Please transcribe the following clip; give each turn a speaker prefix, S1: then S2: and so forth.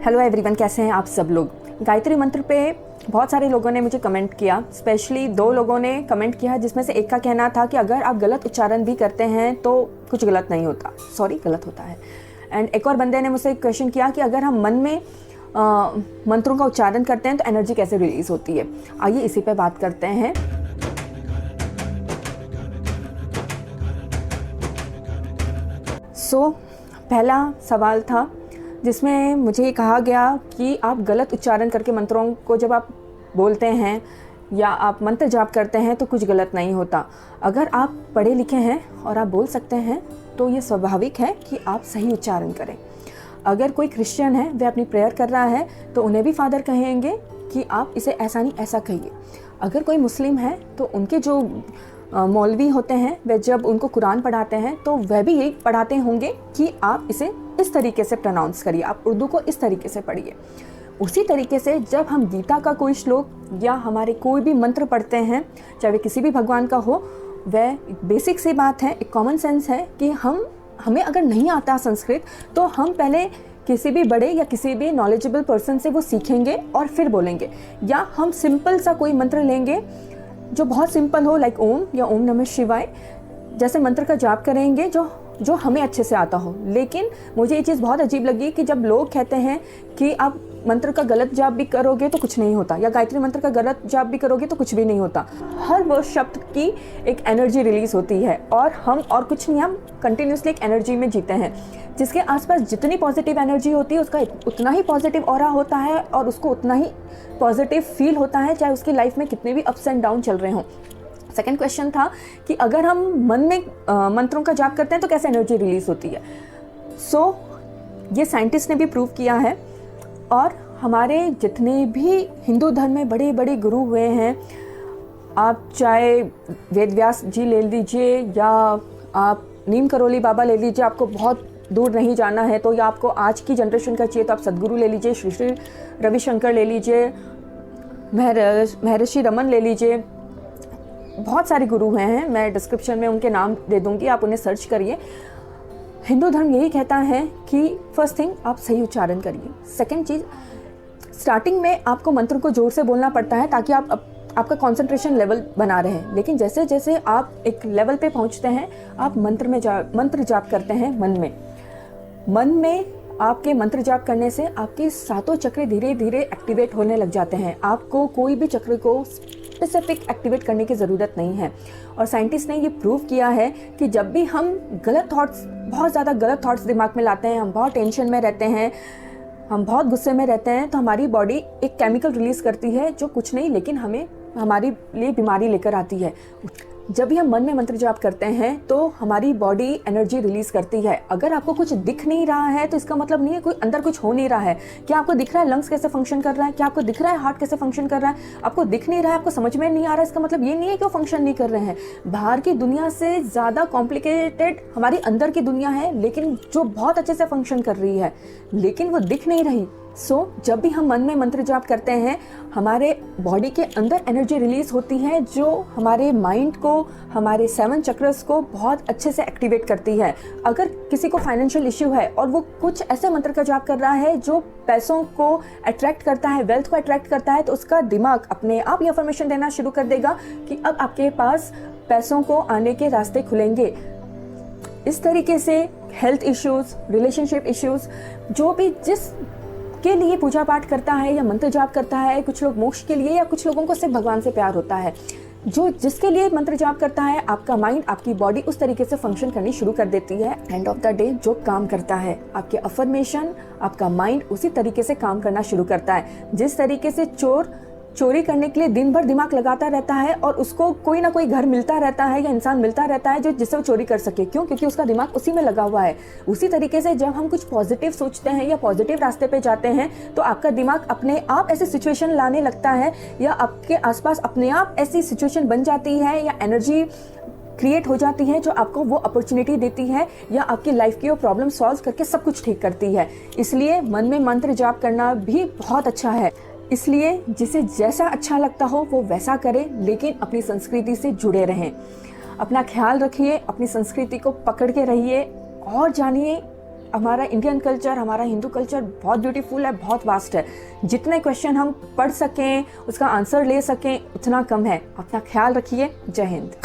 S1: Hello everyone, कैसे हैं आप सब लोग। गायत्री मंत्र पे बहुत सारे लोगों ने मुझे कमेंट किया, स्पेशली 2 लोगों ने कमेंट किया, जिसमें से एक का कहना था कि अगर आप गलत उच्चारण भी करते हैं तो कुछ गलत नहीं होता, सॉरी गलत होता है। एंड एक और बंदे ने मुझसे क्वेश्चन किया कि अगर हम मन में मंत्रों का उच्चारण करते हैं तो एनर्जी कैसे रिलीज होती है। आइए इसी पे बात करते हैं। पहला सवाल था जिसमें मुझे कहा गया कि आप गलत उच्चारण करके मंत्रों को जब आप बोलते हैं या आप मंत्र जाप करते हैं तो कुछ गलत नहीं होता। अगर आप पढ़े लिखे हैं और आप बोल सकते हैं तो ये स्वाभाविक है कि आप सही उच्चारण करें। अगर कोई क्रिश्चियन है, वह अपनी प्रेयर कर रहा है तो उन्हें भी फादर कहेंगे कि आप इसे ऐसा नहीं ऐसा कहिए। अगर कोई मुस्लिम है तो उनके जो मौलवी होते हैं, वे जब उनको कुरान पढ़ाते हैं तो वह भी यही पढ़ाते होंगे कि आप इसे इस तरीके से प्रोनाउंस करिए, आप उर्दू को इस तरीके से पढ़िए। उसी तरीके से जब हम गीता का कोई श्लोक या हमारे कोई भी मंत्र पढ़ते हैं, चाहे वे किसी भी भगवान का हो, वह बेसिक सी बात है, एक कॉमन सेंस है कि हमें अगर नहीं आता संस्कृत तो हम पहले किसी भी बड़े या किसी भी नॉलेजेबल पर्सन से वो सीखेंगे और फिर बोलेंगे। या हम सिंपल सा कोई मंत्र लेंगे जो बहुत सिंपल हो, लाइक ओम या ओम नमः शिवाय जैसे मंत्र का जाप करेंगे जो हमें अच्छे से आता हो। लेकिन मुझे ये चीज़ बहुत अजीब लगी कि जब लोग कहते हैं कि आप मंत्र का गलत जाप भी करोगे तो कुछ नहीं होता, या गायत्री मंत्र का गलत जाप भी करोगे तो कुछ भी नहीं होता। हर वो शब्द की एक एनर्जी रिलीज होती है और हम और कुछ नहीं, हम कंटिन्यूसली एक एनर्जी में जीते हैं। जिसके आसपास जितनी पॉजिटिव एनर्जी होती है उसका उतना ही पॉजिटिव ऑरा होता है और उसको उतना ही पॉजिटिव फील होता है, चाहे उसकी लाइफ में कितने भी अप्स एंड डाउन चल रहे हों। सेकेंड क्वेश्चन था कि अगर हम मन में मंत्रों का जाप करते हैं तो कैसे एनर्जी रिलीज होती है। ये साइंटिस्ट ने भी प्रूव किया है और हमारे जितने भी हिंदू धर्म में बड़े बड़े गुरु हुए हैं, आप चाहे वेद व्यास जी ले लीजिए या आप नीम करोली बाबा ले लीजिए, आपको बहुत दूर नहीं जाना है तो, या आपको आज की जनरेशन का चाहिए तो आप सदगुरु ले लीजिए, श्री श्री रविशंकर ले लीजिए, महर्षि रमन ले लीजिए। बहुत सारे गुरु हैं, मैं डिस्क्रिप्शन में उनके नाम दे दूंगी, आप उन्हें सर्च करिए। हिंदू धर्म यही कहता है कि फर्स्ट थिंग आप सही उच्चारण करिए। सेकंड चीज़, स्टार्टिंग में आपको मंत्र को जोर से बोलना पड़ता है ताकि आपका कंसंट्रेशन लेवल बना रहे। लेकिन जैसे जैसे आप एक लेवल पे पहुंचते हैं, आप मंत्र जाप करते हैं मन में आपके मंत्र जाप करने से आपके 7 चक्र धीरे धीरे एक्टिवेट होने लग जाते हैं। आपको कोई भी चक्र को स्पेसिफिक एक्टिवेट करने की ज़रूरत नहीं है। और साइंटिस्ट ने ये प्रूव किया है कि जब भी हम बहुत ज़्यादा गलत थॉट्स दिमाग में लाते हैं, हम बहुत टेंशन में रहते हैं, हम बहुत गुस्से में रहते हैं, तो हमारी बॉडी एक केमिकल रिलीज़ करती है जो कुछ नहीं लेकिन हमारे लिए बीमारी लेकर आती है। जब भी हम मन में मंत्र जाप करते हैं तो हमारी बॉडी एनर्जी रिलीज करती है। अगर आपको कुछ दिख नहीं रहा है तो इसका मतलब नहीं है कोई अंदर कुछ हो नहीं रहा है। क्या आपको दिख रहा है लंग्स कैसे फंक्शन कर रहा है, क्या आपको दिख रहा है हार्ट कैसे फंक्शन कर रहा है? आपको दिख नहीं रहा है, आपको समझ में नहीं आ रहा है, इसका मतलब ये नहीं है कि वो फंक्शन नहीं कर रहे हैं। बाहर की दुनिया से ज़्यादा कॉम्प्लिकेटेड हमारी अंदर की दुनिया है, लेकिन जो बहुत अच्छे से फंक्शन कर रही है, लेकिन वो दिख नहीं रही। जब भी हम मन में मंत्र जाप करते हैं, हमारे बॉडी के अंदर एनर्जी रिलीज होती है जो हमारे माइंड को, हमारे 7 चक्रस को बहुत अच्छे से एक्टिवेट करती है। अगर किसी को फाइनेंशियल इश्यू है और वो कुछ ऐसे मंत्र का जाप कर रहा है जो पैसों को अट्रैक्ट करता है, वेल्थ को अट्रैक्ट करता है, तो उसका दिमाग अपने आप ये इन्फॉर्मेशन देना शुरू कर देगा कि अब आपके पास पैसों को आने के रास्ते खुलेंगे। इस तरीके से हेल्थ इश्यूज, रिलेशनशिप इश्यूज, जो भी जिस के लिए पूजा पाठ करता है या मंत्र जाप करता है, कुछ लोग मोक्ष के लिए, या कुछ लोगों को सिर्फ भगवान से प्यार होता है, जो जिसके लिए मंत्र जाप करता है, आपका माइंड, आपकी बॉडी उस तरीके से फंक्शन करनी शुरू कर देती है। एंड ऑफ द डे जो काम करता है आपके अफर्मेशन, आपका माइंड उसी तरीके से काम करना शुरू करता है। जिस तरीके से चोरी करने के लिए दिन भर दिमाग लगाता रहता है और उसको कोई ना कोई घर मिलता रहता है या इंसान मिलता रहता है जिससे वो चोरी कर सके, क्यों? क्योंकि उसका दिमाग उसी में लगा हुआ है। उसी तरीके से जब हम कुछ पॉजिटिव सोचते हैं या पॉजिटिव रास्ते पे जाते हैं तो आपका दिमाग अपने आप ऐसी सिचुएशन लाने लगता है, या आपके आसपास अपने आप ऐसी सिचुएशन बन जाती है या एनर्जी क्रिएट हो जाती है जो आपको वो अपॉर्चुनिटी देती है या आपकी लाइफ की वो प्रॉब्लम सॉल्व करके सब कुछ ठीक करती है। इसलिए मन में मंत्र जाप करना भी बहुत अच्छा है। इसलिए जिसे जैसा अच्छा लगता हो वो वैसा करें, लेकिन अपनी संस्कृति से जुड़े रहें। अपना ख्याल रखिए, अपनी संस्कृति को पकड़ के रहिए और जानिए हमारा इंडियन कल्चर, हमारा हिंदू कल्चर बहुत ब्यूटीफुल है, बहुत वास्ट है। जितने क्वेश्चन हम पढ़ सकें, उसका आंसर ले सकें, उतना कम है। अपना ख्याल रखिए। जय हिंद।